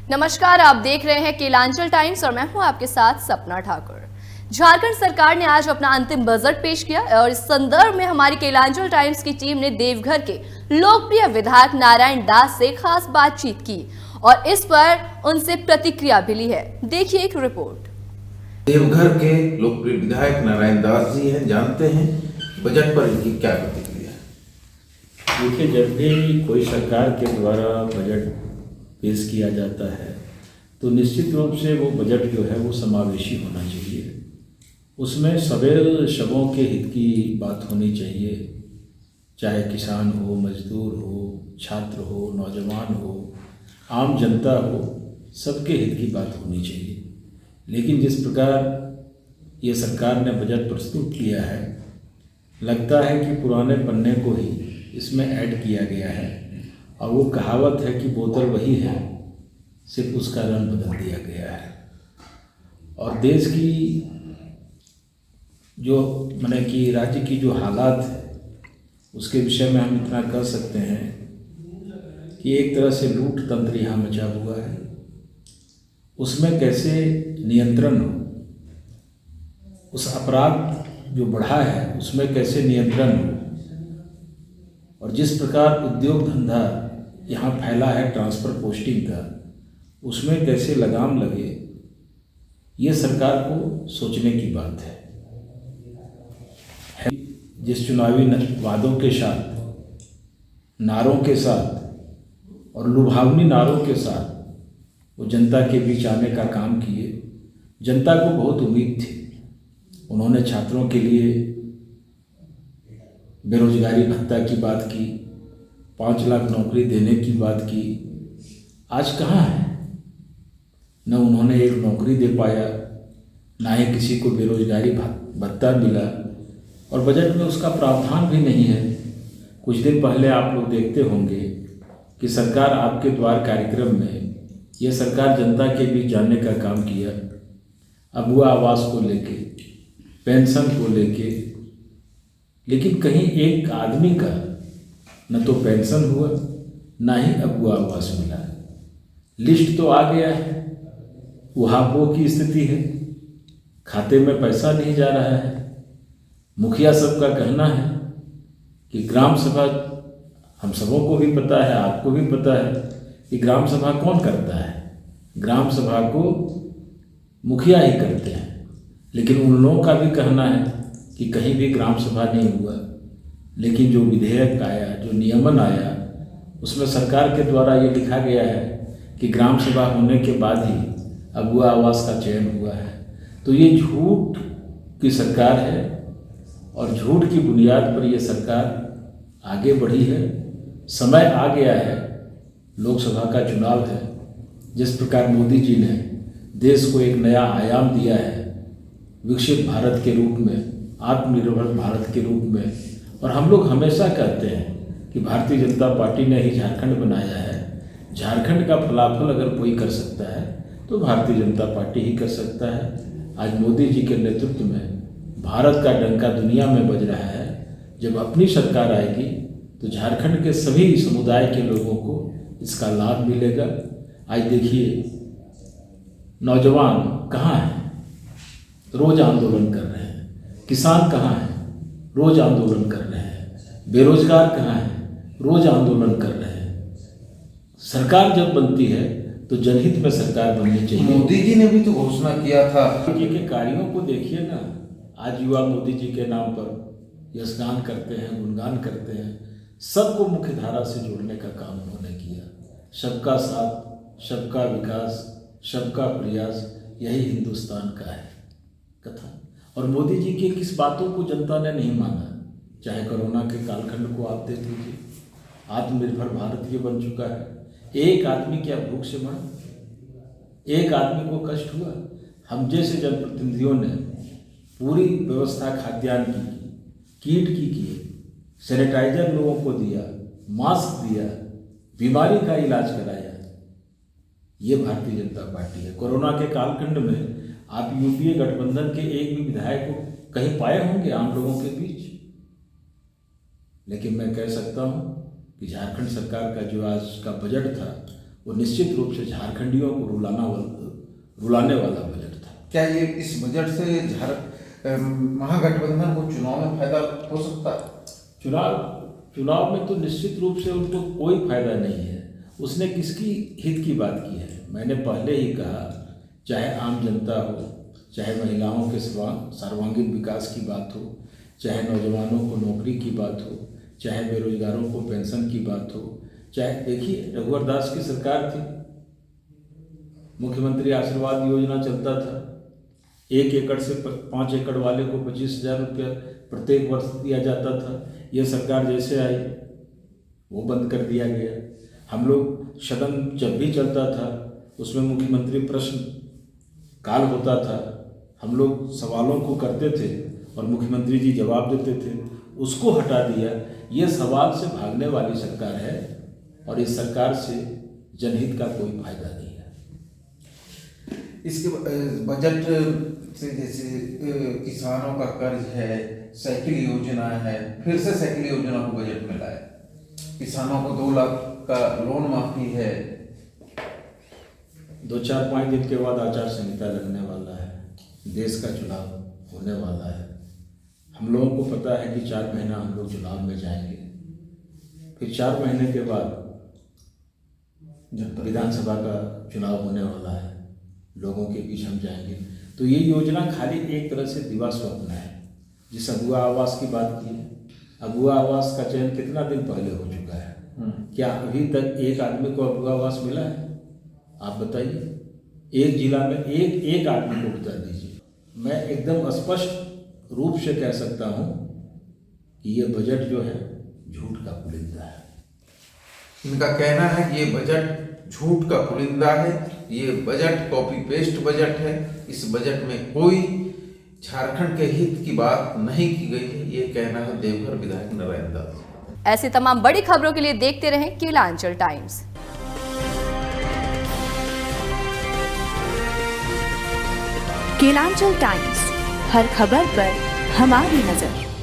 नमस्कार, आप देख रहे हैं केलांचल टाइम्स और मैं हूं आपके साथ सपना ठाकुर। झारखंड सरकार ने आज अपना अंतिम बजट पेश किया और इस संदर्भ में हमारी केलांचल टाइम्स की टीम ने देवघर के लोकप्रिय विधायक नारायण दास से खास बातचीत की और इस पर उनसे प्रतिक्रिया भी ली है। देखिए एक रिपोर्ट। देवघर के लोकप्रिय विधायक नारायण दास जी हैं, जानते हैं बजट पर इनकी क्या प्रतिक्रिया है। देखिए, जब भी कोई सरकार के द्वारा बजट पेश किया जाता है तो निश्चित रूप से वो बजट जो है वो समावेशी होना चाहिए। उसमें सभी शबों के हित की बात होनी चाहिए, चाहे किसान हो, मजदूर हो, छात्र हो, नौजवान हो, आम जनता हो, सबके हित की बात होनी चाहिए। लेकिन जिस प्रकार ये सरकार ने बजट प्रस्तुत किया है, लगता है कि पुराने पन्ने को ही इसमें ऐड किया गया है और वो कहावत है कि बोतल वही है, सिर्फ उसका रंग बदल दिया गया है। और देश की जो माने कि राज्य की जो हालात है उसके विषय में हम इतना कह सकते हैं कि एक तरह से लूट तंत्र यहाँ मचा हुआ है। उसमें कैसे नियंत्रण हो, उस अपराध जो बढ़ा है उसमें कैसे नियंत्रण हो, और जिस प्रकार उद्योग धंधा यहाँ फैला है ट्रांसफ़र पोस्टिंग का, उसमें कैसे लगाम लगे, ये सरकार को सोचने की बात है। जिस चुनावी वादों के साथ, नारों के साथ और लुभावनी नारों के साथ वो जनता के बीच आने का काम किए, जनता को बहुत उम्मीद थी। उन्होंने छात्रों के लिए बेरोजगारी भत्ता की बात की, 5 लाख नौकरी देने की बात की। आज कहाँ है? न उन्होंने एक नौकरी दे पाया, ना ही किसी को बेरोजगारी भत्ता मिला, और बजट में उसका प्रावधान भी नहीं है। कुछ दिन पहले आप लोग देखते होंगे कि सरकार आपके द्वार कार्यक्रम में ये सरकार जनता के बीच जाने का काम किया, अबुआ आवास को लेके, पेंशन को लेके, लेकिन कहीं एक आदमी का न तो पेंशन हुआ ना ही अबुआ आवास मिला। लिस्ट तो आ गया है, वहाँ वो की स्थिति है, खाते में पैसा नहीं जा रहा है। मुखिया सबका कहना है कि ग्राम सभा, हम सबों को भी पता है, आपको भी पता है कि ग्राम सभा कौन करता है। ग्राम सभा को मुखिया ही करते हैं, लेकिन उन लोगों का भी कहना है कि कहीं भी ग्राम सभा नहीं हुआ। लेकिन जो विधेयक आया, जो नियमन आया, उसमें सरकार के द्वारा ये लिखा गया है कि ग्राम सभा होने के बाद ही अबुआ आवास का चयन हुआ है। तो ये झूठ की सरकार है और झूठ की बुनियाद पर ये सरकार आगे बढ़ी है। समय आ गया है, लोकसभा का चुनाव है। जिस प्रकार मोदी जी ने देश को एक नया आयाम दिया है, विकसित भारत के रूप में, आत्मनिर्भर भारत के रूप में, और हम लोग हमेशा कहते हैं कि भारतीय जनता पार्टी ने ही झारखंड बनाया है। झारखंड का फलाफल अगर कोई कर सकता है तो भारतीय जनता पार्टी ही कर सकता है। आज मोदी जी के नेतृत्व में भारत का डंका दुनिया में बज रहा है। जब अपनी सरकार आएगी तो झारखंड के सभी समुदाय के लोगों को इसका लाभ मिलेगा। आज देखिए, नौजवान कहाँ हैं? रोज आंदोलन कर रहे हैं। किसान कहाँ हैं? रोज आंदोलन कर रहे हैं। बेरोजगार कहाँ हैं? रोज आंदोलन कर रहे हैं। सरकार जब बनती है तो जनहित में सरकार बननी चाहिए। मोदी जी ने भी तो घोषणा किया था। मोदी जी के कार्यों को देखिए ना, आज युवा मोदी जी के नाम पर यशगान करते हैं, गुणगान करते हैं। सबको मुख्य धारा से जोड़ने का काम उन्होंने किया। सबका साथ, सबका विकास, सबका प्रयास, यही हिंदुस्तान का है कथा। और मोदी जी की किस बातों को जनता ने नहीं माना। चाहे कोरोना के कालखंड को आप देख लीजिए, आत्मनिर्भर भारत ये बन चुका है। एक आदमी क्या भूख से मरा? एक आदमी को कष्ट हुआ? हम जैसे जनप्रतिनिधियों ने पूरी व्यवस्था खाद्यान्न की, किट की, सैनिटाइजर लोगों को दिया, मास्क दिया, बीमारी का इलाज कराया। ये भारतीय जनता पार्टी है। कोरोना के कालखंड में आप यूपीए गठबंधन के एक भी विधायक को कहीं पाए होंगे आम लोगों के बीच? लेकिन मैं कह सकता हूँ कि झारखंड सरकार का जो आज का बजट था वो निश्चित रूप से झारखंडियों को रुलाने वाला बजट था। क्या ये इस बजट से महागठबंधन को चुनाव में फायदा हो सकता है? चुनाव में तो निश्चित रूप से उनको कोई फायदा नहीं है। उसने किसकी हित की बात की है? मैंने पहले ही कहा, चाहे आम जनता हो, चाहे महिलाओं के सर्वांगीण विकास की बात हो, चाहे नौजवानों को नौकरी की बात हो, चाहे बेरोजगारों को पेंशन की बात हो, चाहे देखिए रघुवर दास की सरकार थी, मुख्यमंत्री आशीर्वाद योजना चलता था, 1 एकड़ से 5 एकड़ वाले को 25,000 रुपया प्रत्येक वर्ष दिया जाता था। यह सरकार जैसे आई वो बंद कर दिया गया। हम लोग सदन जब भी चलता था उसमें मुख्यमंत्री प्रश्न काल होता था, हम लोग सवालों को करते थे और मुख्यमंत्री जी जवाब देते थे, उसको हटा दिया। ये सवाल से भागने वाली सरकार है और इस सरकार से जनहित का कोई फायदा नहीं है। इसके बजट से जैसे किसानों का कर्ज है, साइकिल योजना है, फिर से साइकिल योजना को बजट में लाए, किसानों को 2 लाख का लोन माफी है। 2-4-5 दिन के बाद आचार संहिता लगने वाला है, देश का चुनाव होने वाला है। हम लोगों को पता है कि 4 महीना हम लोग चुनाव में जाएंगे, फिर 4 महीने के बाद विधानसभा का चुनाव होने वाला है, लोगों के बीच हम जाएंगे। तो ये योजना खाली एक तरह से दिवा स्वप्न है। जिस अगुआ आवास की बात की है, अगुआ आवास का चयन कितना दिन पहले हो चुका है? क्या अभी तक एक आदमी को अगुआ आवास मिला है? आप बताइए, एक जिला में एक आदमी को बता दीजिए। मैं एकदम स्पष्ट रूप से कह सकता हूँ कि ये बजट जो है झूठ का पुलिंदा है। इनका कहना है कि ये बजट झूठ का पुलिंदा है, ये बजट कॉपी पेस्ट बजट है, इस बजट में कोई झारखंड के हित की बात नहीं की गई है, ये कहना है देवघर विधायक नारायण दास। ऐसी तमाम बड़ी खबरों के लिए देखते रहें केलांचल टाइम्स। केलांचल टाइम्स, हर खबर पर हमारी नजर।